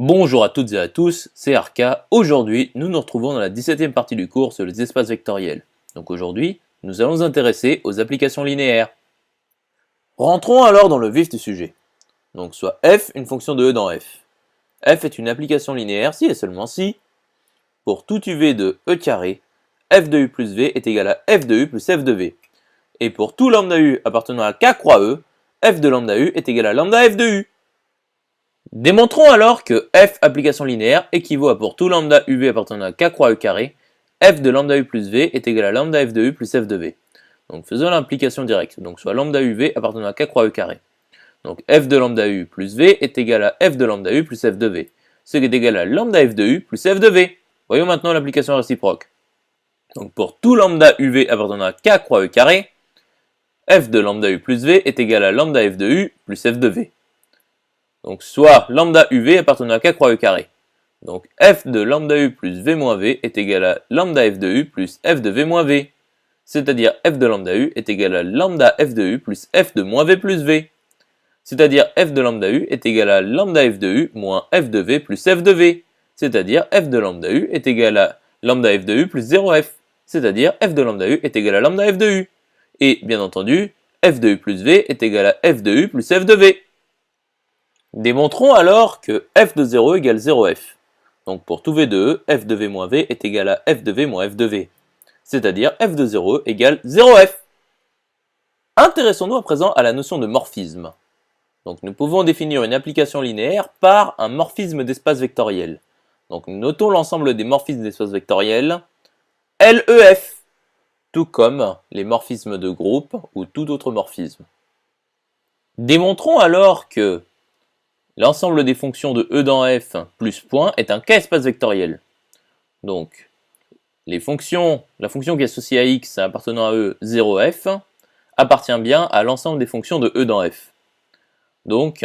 Bonjour à toutes et à tous, c'est Arca. Aujourd'hui, nous nous retrouvons dans la 17e partie du cours sur les espaces vectoriels. Donc aujourd'hui, nous allons nous intéresser aux applications linéaires. Rentrons alors dans le vif du sujet. Donc soit f une fonction de e dans f. F est une application linéaire si et seulement si, pour tout uv de e carré, f de u plus v est égal à f de u plus f de v. Et pour tout lambda u appartenant à k croix e, f de lambda u est égal à lambda f de u. Démontrons alors que f application linéaire équivaut à pour tout lambda uv appartenant à k croix e carré, f de lambda u plus v est égal à lambda f de u plus f de v. Donc faisons l'implication directe, donc soit lambda uv appartenant à k croix e carré. Donc f de lambda u plus v est égal à f de lambda u plus f de v, ce qui est égal à lambda f de u plus f de v. Voyons maintenant l'application réciproque. Donc pour tout lambda uv appartenant à k croix e carré, f de lambda u plus v est égal à lambda f de u plus f de v. Donc soit lambda uv appartenant à k croix e carré. Donc f de lambda u plus v moins v est égal à lambda f de u plus f de v moins v. C'est-à-dire f de lambda u est égal à lambda f de u plus f de moins v plus v. C'est-à-dire f de lambda u est égal à lambda f de u moins f de v plus f de v. C'est-à-dire f de lambda u est égal à lambda f de u plus 0f. C'est-à-dire f de lambda u est égal à lambda f de u. Et bien entendu, f de u plus v est égal à f de u plus f de v. Démontrons alors que f de 0 égale 0f. Donc pour tout v de e, f de v moins v est égal à f de v moins f de v. C'est-à-dire f de 0 égale 0f. Intéressons-nous à présent à la notion de morphisme. Donc nous pouvons définir une application linéaire par un morphisme d'espace vectoriel. Donc notons l'ensemble des morphismes d'espace vectoriel LEF, tout comme les morphismes de groupe ou tout autre morphisme. Démontrons alors que l'ensemble des fonctions de e dans f plus point est un k-espace vectoriel. Donc, la fonction qui est associée à x appartenant à e 0f appartient bien à l'ensemble des fonctions de e dans f. Donc,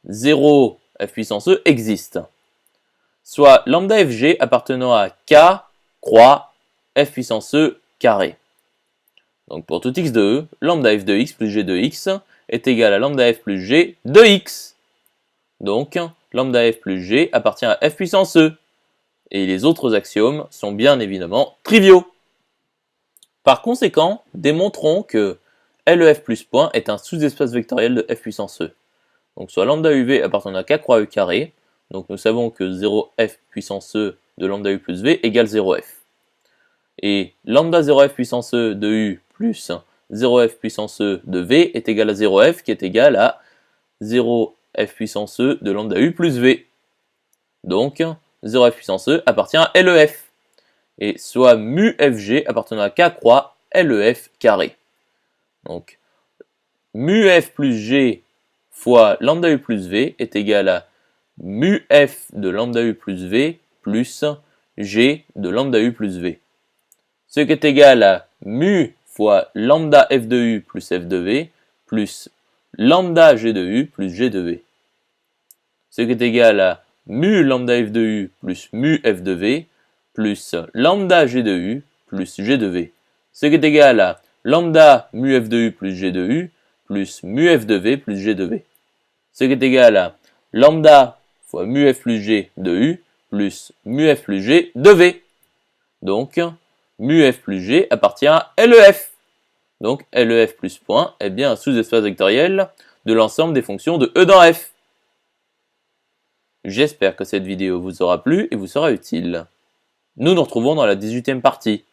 0 f puissance e existe. Soit lambda fg appartenant à k croix f puissance e carré. Donc pour tout x de e, lambda f de x plus g de x est égal à lambda f plus g de x. Donc, lambda f plus g appartient à f puissance e. Et les autres axiomes sont bien évidemment triviaux. Par conséquent, démontrons que LEF plus point est un sous-espace vectoriel de f puissance e. Donc soit lambda uv appartenant à k croix e carré. Donc nous savons que 0f puissance e de lambda u plus v égale 0f. Et lambda 0f puissance e de u plus 0f puissance e de v est égal à 0f qui est égal à 0 f puissance e de lambda u plus v. Donc, 0f puissance e appartient à LEF. Et soit mu fg appartenant à k croix LEF carré. Donc, mu f plus g fois lambda u plus v est égal à mu f de lambda u plus v plus g de lambda u plus v. Ce qui est égal à mu fois lambda f de u plus f de v plus lambda g de u plus g de v. Ce qui est égal à mu lambda f de u plus mu f de v plus lambda g de u plus g de v. Ce qui est égal à lambda mu f de u plus g de u plus mu f de v plus g de v. Ce qui est égal à lambda fois mu f plus g de u plus mu f plus g de v. Donc, mu f plus g appartient à LEF. Donc, LEF plus point est bien un sous-espace vectoriel de l'ensemble des fonctions de e dans f. J'espère que cette vidéo vous aura plu et vous sera utile. Nous nous retrouvons dans la 18e partie.